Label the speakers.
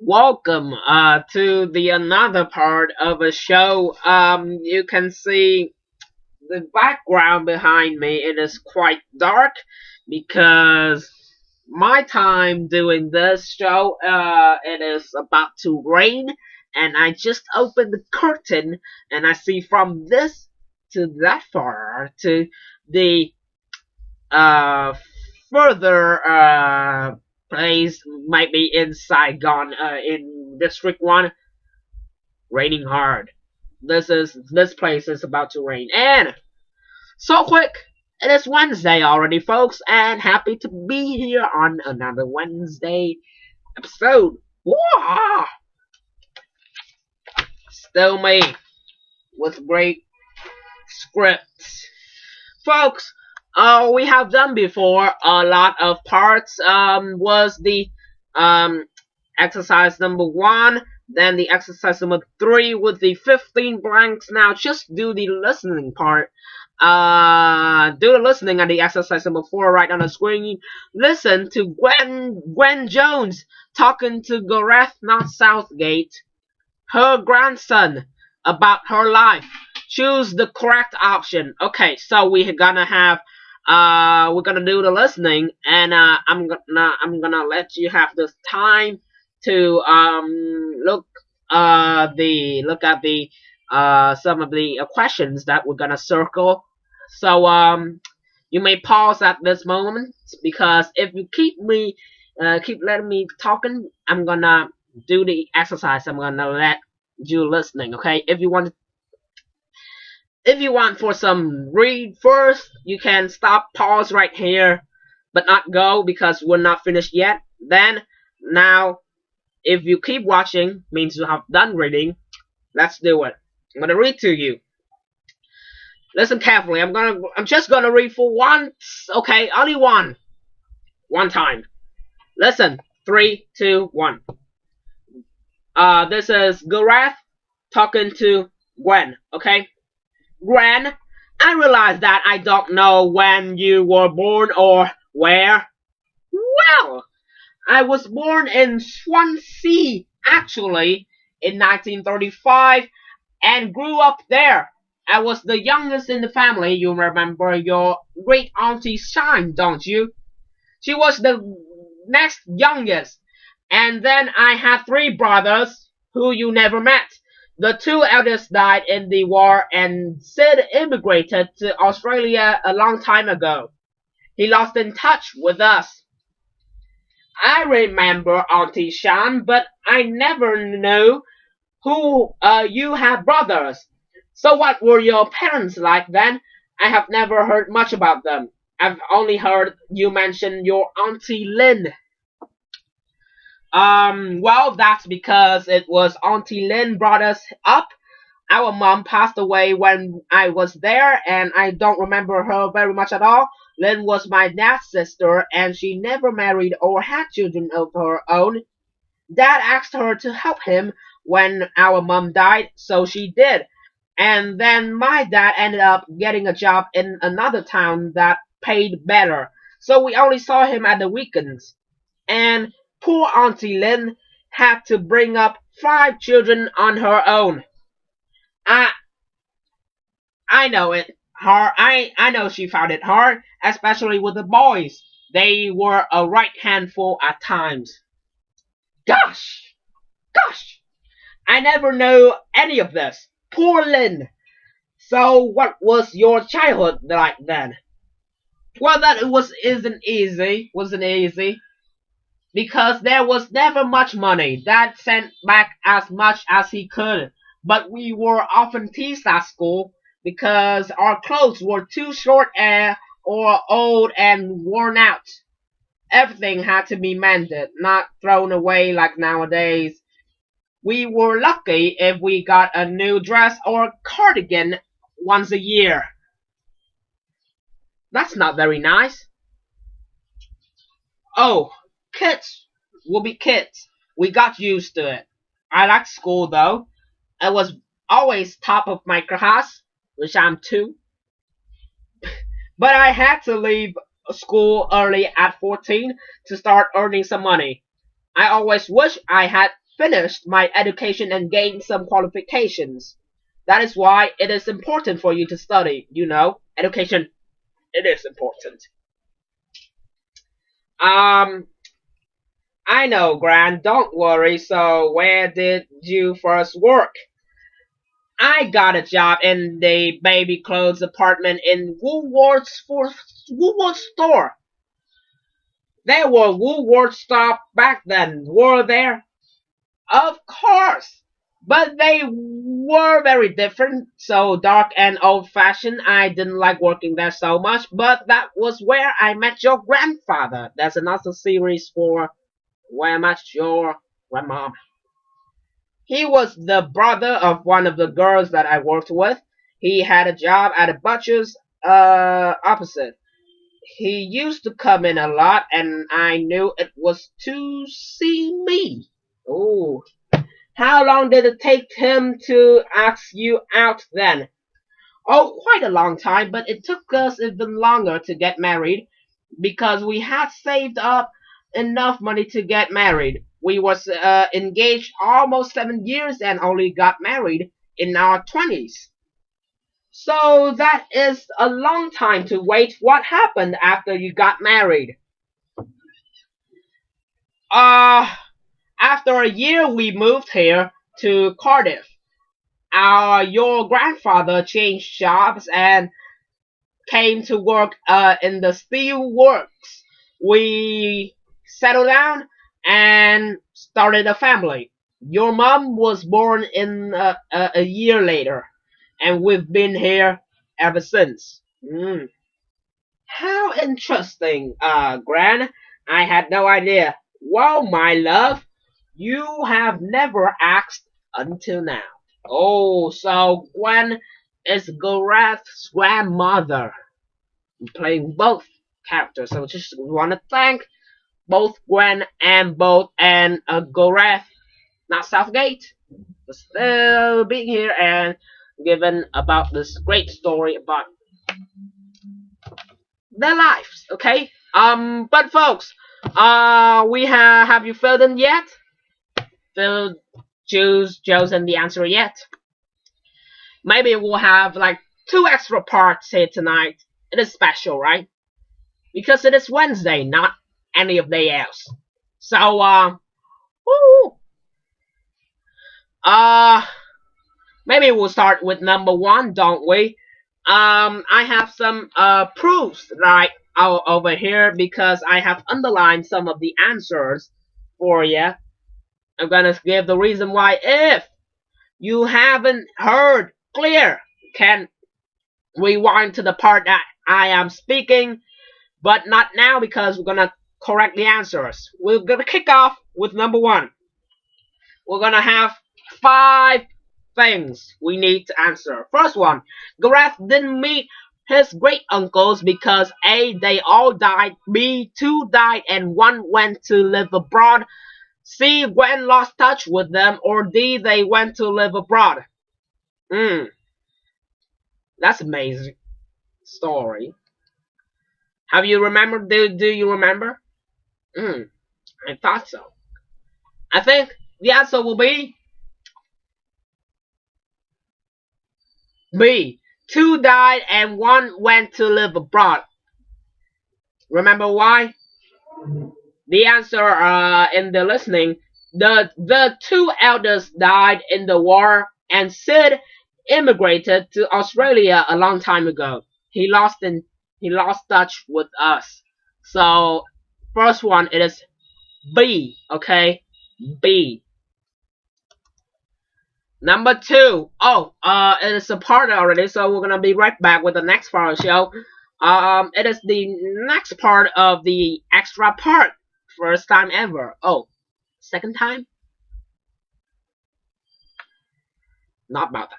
Speaker 1: Welcome to the another part of a show. You can see the background behind me. It is quite dark because my time doing this show. It is about to rain, and I just opened the curtain, and I see from this to that far to the uh further place might be in Saigon, in District 1, raining hard. This place is about to rain. And so quick, it is Wednesday already, folks, and happy to be here on another Wednesday episode. Wah! Still me with great scripts. Folks, we have done before a lot of parts. Was the exercise number 1, then the exercise number 3 with the 15 blanks. Now just do the listening part. Do the listening and the exercise number 4 right on the screen. Listen to Gwen Jones talking to Gareth, not Southgate, her grandson, about her life. Choose the correct option. Okay, so we're gonna do the listening, and I'm gonna let you have this time to look at the some of the questions that we're gonna circle. So you may pause at this moment, because if you keep letting me talking, I'm gonna do the exercise. I'm gonna let you listening. Okay, if you want for some read first, you can stop, pause right here, but not go, because we're not finished yet. Then, now, if you keep watching, means you have done reading. Let's do it. I'm gonna read to you. Listen carefully. I'm just gonna read for once. Okay, only one time. Listen. 3, 2, 1. This is Gareth talking to Gwen. Okay. Gwen, I realize that I don't know when you were born or where. Well, I was born in Swansea, actually, in 1935, and grew up there. I was the youngest in the family. You remember your great auntie Shine, don't you? She was the next youngest. And then I had 3 brothers who you never met. The 2 eldest died in the war, and Sid immigrated to Australia a long time ago. He lost in touch with us. I remember Auntie Shan, but I never knew who you had brothers. So what were your parents like then? I have never heard much about them. I've only heard you mention your Auntie Lynn. Well, that's because it was Auntie Lynn brought us up. Our mom passed away when I was there, and I don't remember her very much at all. Lynn was my dad's sister, and she never married or had children of her own. Dad asked her to help him when our mom died, so she did. And then my dad ended up getting a job in another town that paid better, so we only saw him at the weekends. And poor Auntie Lynn had to bring up 5 children on her own. I know it hard. I know she found it hard, especially with the boys. They were a right handful at times. Gosh! I never knew any of this. Poor Lynn. So what was your childhood like then? Well, that wasn't easy. Because there was never much money. Dad sent back as much as he could, but we were often teased at school because our clothes were too short or old and worn out. Everything had to be mended, not thrown away like nowadays. We were lucky if we got a new dress or cardigan once a year. That's not very nice. Oh, kids will be kids. We got used to it. I liked school though. I was always top of my class, which I'm too. But I had to leave school early at 14 to start earning some money. I always wish I had finished my education and gained some qualifications. That is why it is important for you to study, you know. Education, it is important. I know, Gran, don't worry. So, where did you first work? I got a job in the baby clothes department in Woolworth store. There were Woolworth stores back then, were there? Of course, but they were very different, so dark and old-fashioned. I didn't like working there so much, but that was where I met your grandfather. There's another series for Where I Met Your Grandmom. He was the brother of one of the girls that I worked with. He had a job at a butcher's opposite. He used to come in a lot, and I knew it was to see me. Oh, how long did it take him to ask you out then? Oh, quite a long time, but it took us even longer to get married because we had saved up enough money to get married. We was engaged almost 7 years and only got married in our 20s. So that is a long time to wait. What happened after you got married? After a year we moved here to Cardiff. Your grandfather changed jobs and came to work in the steel works. We settled down and started a family. Your mom was born in a year later, and we've been here ever since. How interesting, Gran. I had no idea. Well, my love, you have never asked until now. Oh, so Gwen is Gareth's grandmother. I'm playing both characters, so just want to thank both Gwen and Gareth, not Southgate, for still being here and giving about this great story about their lives. Okay, but folks, have you filled in yet? Chosen the answer yet? Maybe we'll have like 2 extra parts here tonight. It is special, right? Because it is Wednesday, not any of day else. So, maybe we'll start with number 1, don't we? I have some proofs right over here because I have underlined some of the answers for you. I'm gonna give the reason why. If you haven't heard clear, can rewind to the part that I am speaking, but not now because we're gonna correct the answers. We're gonna kick off with number 1. We're gonna have 5 things we need to answer. First one, Gareth didn't meet his great uncles because A, they all died, B, 2 died and 1 went to live abroad, C, Gwen lost touch with them, or D, they went to live abroad. That's amazing story. Have you remembered? Do you remember? I thought so. I think the answer will be B. 2 died and 1 went to live abroad. Remember why? The answer in the listening, the 2 elders died in the war, and Sid immigrated to Australia a long time ago. He lost touch with us. So first one, it is B. Okay, B. Number 2. It is a part already, so we're gonna be right back with the next part of the show. It is the next part of the extra part. First time ever. Oh, second time? Not about that.